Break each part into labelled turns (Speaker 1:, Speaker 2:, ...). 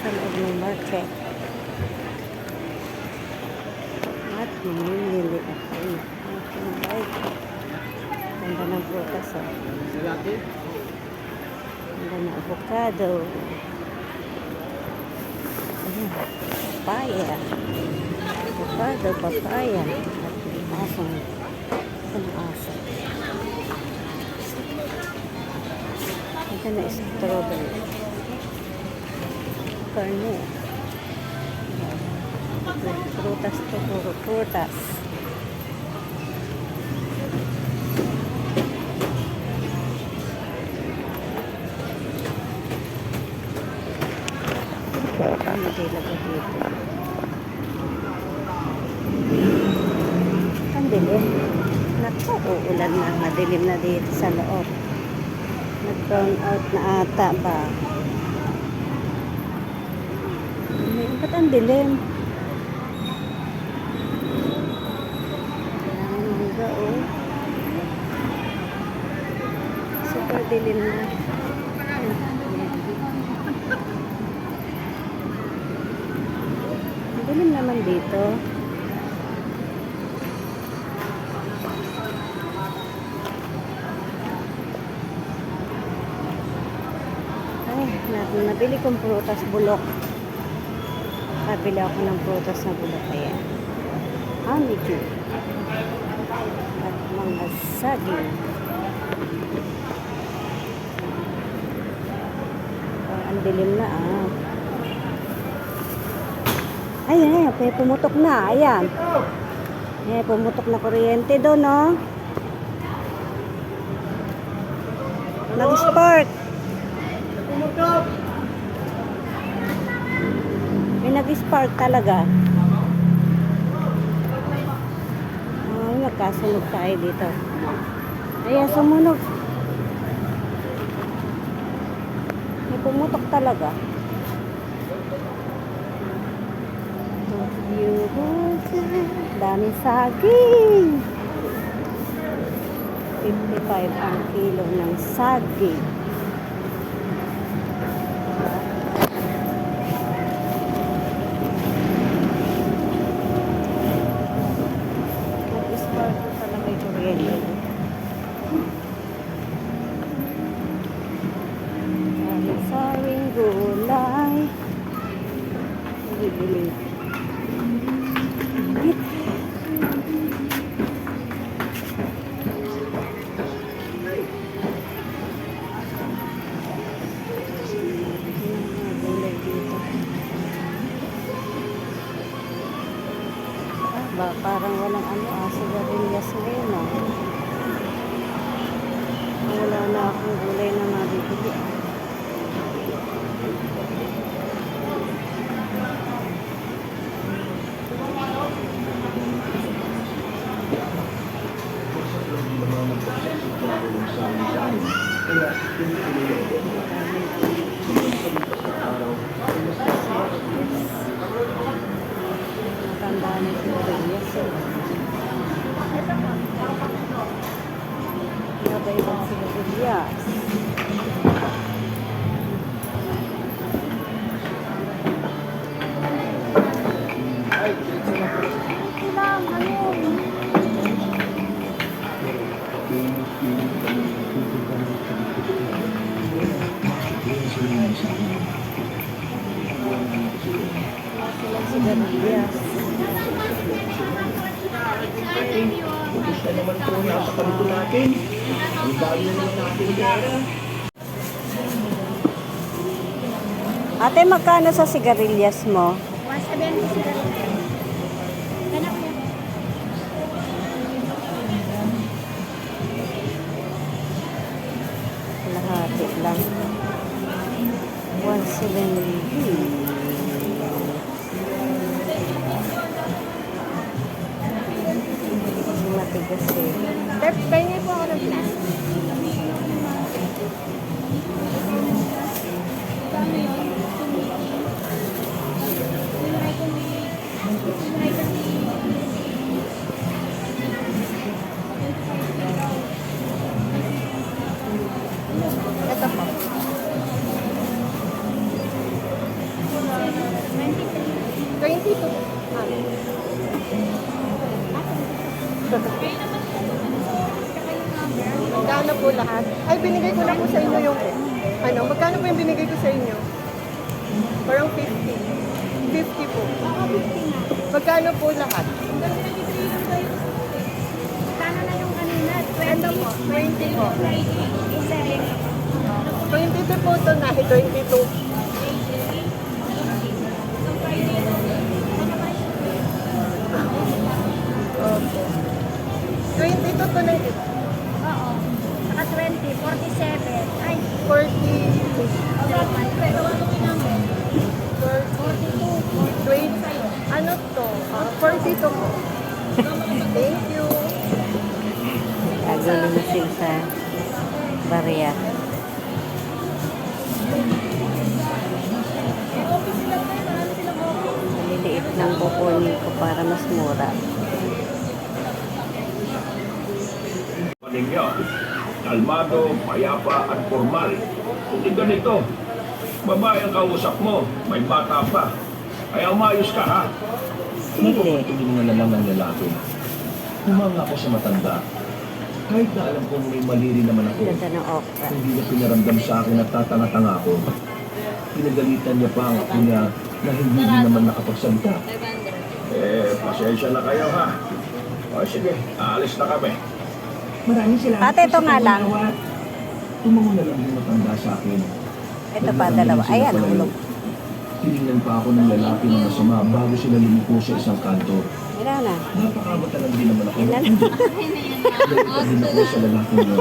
Speaker 1: sa loob ng market. At mamimili ako ng aking bike. Ganda ng prutas, oh. Ganda ng avocado. Ayan, papaya. Avocado, papaya. At asong aso. Ito na strawberry. Karne. Prutas to, puro prutas. Ano dilagay dito? Ang dilim. Naku, uulan na. Madilim na dito sa loob. Nag-brown out na ata ba? Ba't ang dilim? Ang mangga, oh. Super dilim na. Ang dilim naman dito. Nabili kong prutas bulok. Nabili ako ng prutas na bulok. Ayan. Honeydew. At mga saging. Ang dilim na, ah. Ayan, ayan. Pumutok na. Ayan. Ayan, pumutok na kuryente doon, no? Nag-spark. May nag-spark talaga. Ay, magkasunog tayo dito. Ayan, sumunog. May pumutok talaga. Daming saging. 55 ang kilo ng saging. Saring gulay. Bibili. Ba, parang walang sigarilyas ngayon, ah. Wala na akong gulay na mabibili. Matandaan na sigarilyas, eh. Iba-ibang sigarilyas. Sigarilyas.
Speaker 2: Gusto naman po nasa palito natin. Ang dami naman natin pera.
Speaker 1: Ate, magkano sa sigarilyas mo?
Speaker 3: 170 sigarilyas. Ganap yan.
Speaker 1: Lahati lang. 170. Matigas, eh.
Speaker 3: Dep, pengen po ako ng plan.
Speaker 1: Ito po.
Speaker 4: na po lahat. Ay, binigay ko na po sa inyo yung, ano, magkano po yung binigay ko sa inyo? Parang 50. 50 po. Magkano po lahat?
Speaker 3: Kano na yung kanina? 20 po.
Speaker 4: 20 po.
Speaker 3: 7.
Speaker 4: 22 po ito na, 22. Okay. 22 to na ito.
Speaker 3: Oo. Saka 20, 47. Ay,
Speaker 4: 40.
Speaker 3: pero ano yung number?
Speaker 4: 42. 20. Ano to? 42 po. Thank you.
Speaker 1: Kagulo na sila sa barya. Maliliit lang kukunin ko para mas mura.
Speaker 2: Ninyo, kalmado, payapa at formal. Hindi ganito. Babae ang kausap mo, may bata pa. Kaya umayos ka ha.
Speaker 1: Sili.
Speaker 2: Tingin na lang ng lalaki. Humanga ako sa matanda. Kahit na alam kong may mali rin naman ako.
Speaker 1: Ganda ng okra.
Speaker 2: Hindi niya pinaramdam sa akin at tatanga-tanga ako. Pinagalitan niya pa ang ako niya na hindi din naman nakapagsalita. Pasensya na kayo ha. O sige, aalis na kami. Maraming salamat.
Speaker 1: Ate, ito nga lang.
Speaker 2: Tumango na lang yung matanda sa akin.
Speaker 1: Ito pa, dalawa. Ayan, hulog.
Speaker 2: Tinignan pa ako ng lalaki na masama bago sila lumiko sa isang kanto.
Speaker 1: Wala na.
Speaker 2: Napakabata lang din naman ako.
Speaker 1: Ilan?
Speaker 2: Nagkita din ako sa lalaki yun.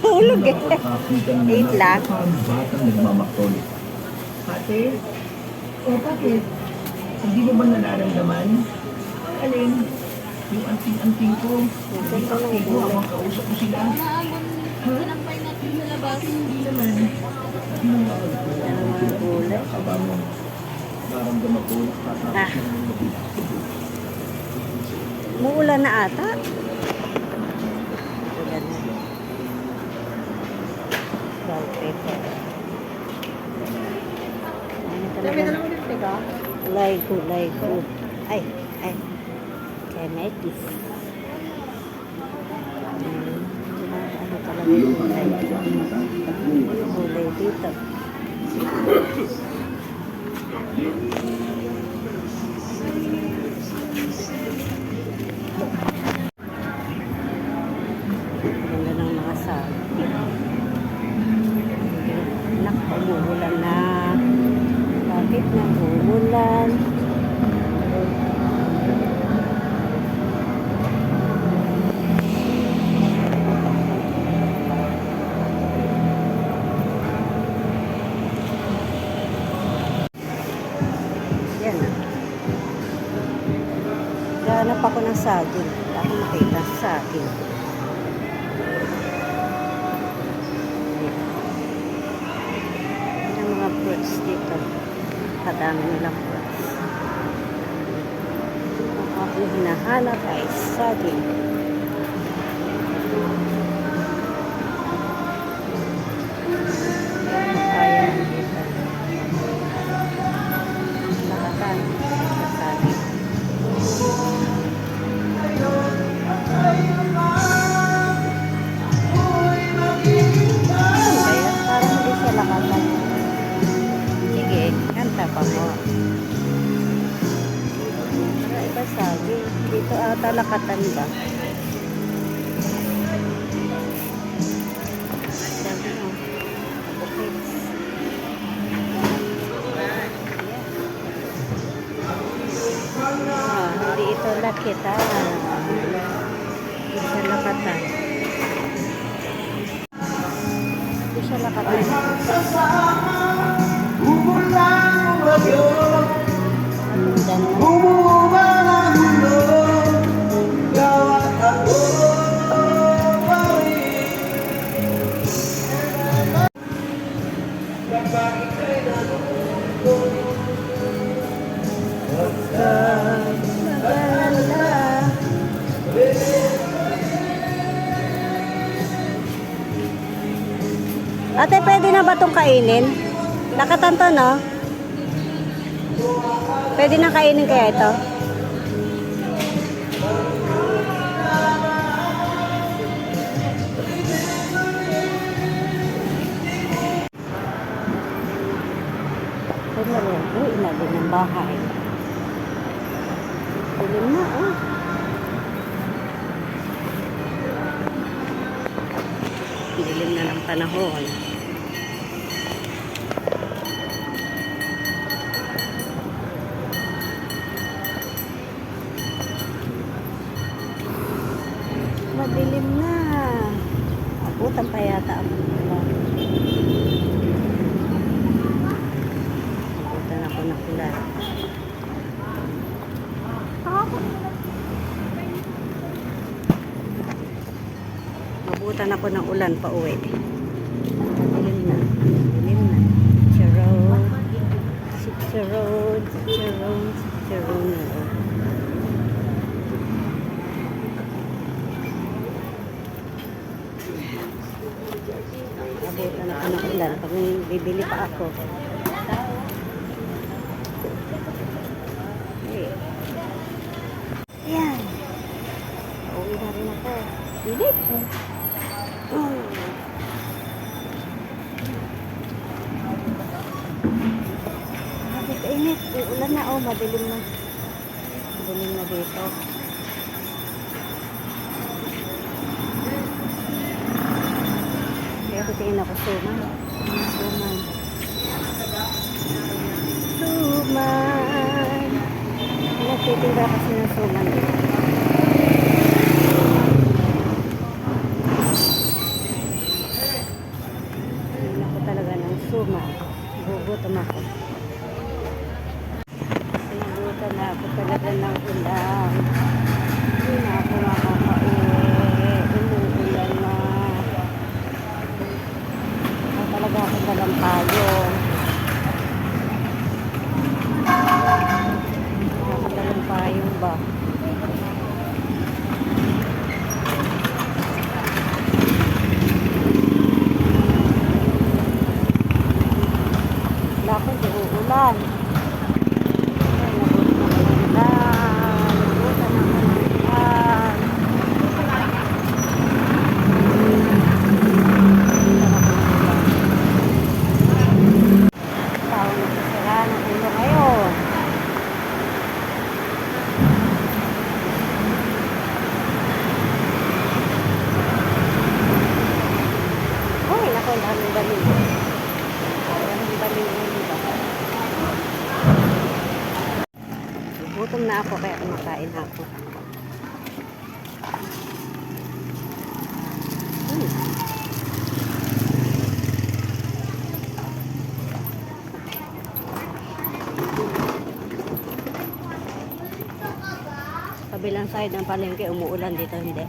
Speaker 1: Hulog eh.
Speaker 2: Nakakakita ng
Speaker 1: Eight
Speaker 2: lalaki
Speaker 1: lang.
Speaker 2: parang batang nagmamaktol. Ate? O bakit? Hindi mo ba nararamdaman? Alin? Yung anting-anting ko. Yung akti ko, ako ang kausap ko sila.
Speaker 3: Tinampay natin sa labas.
Speaker 2: Hindi naman. Hindi naman ako
Speaker 1: Ano mga gulay?
Speaker 2: nakabamo. Naramdaman ko.
Speaker 1: Ah. Muulan na ata. Ulan na. Bell pepper. Ano
Speaker 4: Sabi na
Speaker 1: talaga?
Speaker 4: lang ulit, diba?
Speaker 1: Laigo. Ay. Kemetis. Ano talaga yung gulay? Gulay dito. Ganda ng mga sabi. Anak, umuulan na. Bakit nang umuulan? Yan na. Gahanap ako ng saging. Wala akong makita sa saging. Yan ang mga fruits dito. Kadami nilang fruits. Ang aking hinahanap ay saging. Kaya dito. Lakatan sa saging. Kaya parang hindi siya lakatan. Sige, kanta pa mo. Para iba saging. Dito ata lakatan ba? Sabi mo. Okay. Hindi ito lakitan. Hindi siya lakatan. Hindi siya lakatan. Matunda na. Maganda. Ate, pwede na ba itong kainin? Lakatan to, no? Pwede na kainin kaya ito? tabi ng bahay. Dilim na, oh. Dilim na ng panahon. Madilim na. Abutan pa yata ang ulan. Abutan ako ng ulan. Abutan ako ng ulan pa uwi. Madilim na. Madilim na. Chirod. Chirod. Chirod. Chirod. Abutan ako ng ulan pag bibili pa ako. Okay. Ayan. Pauwi na rin ako. Bilit. Oh. Grabe kainit. Ulan na. Oh, madilim na. Madilim na dito. Kaya titingin ako suman. Suman. Suman. Nagtitinda kasi ng suman dito. Tingin ako talaga ng suman. Gugutom ako. Sinagutan na ako talaga ng ulan. Hindi na ako makakauwi. Umuulan na. Talaga ako dalang payong. Ako dalang payong ba? Wala ko, di uulan. Ay, nabutan na ulan. Nabutan na ulan. Tao na sisira ng ulo ngayon. Uy, naku, ang daming baling. Daming baling ulo ba? Gutom na ako kaya kumakain ako. Kabilang side ng palengke umuulan, dito hindi.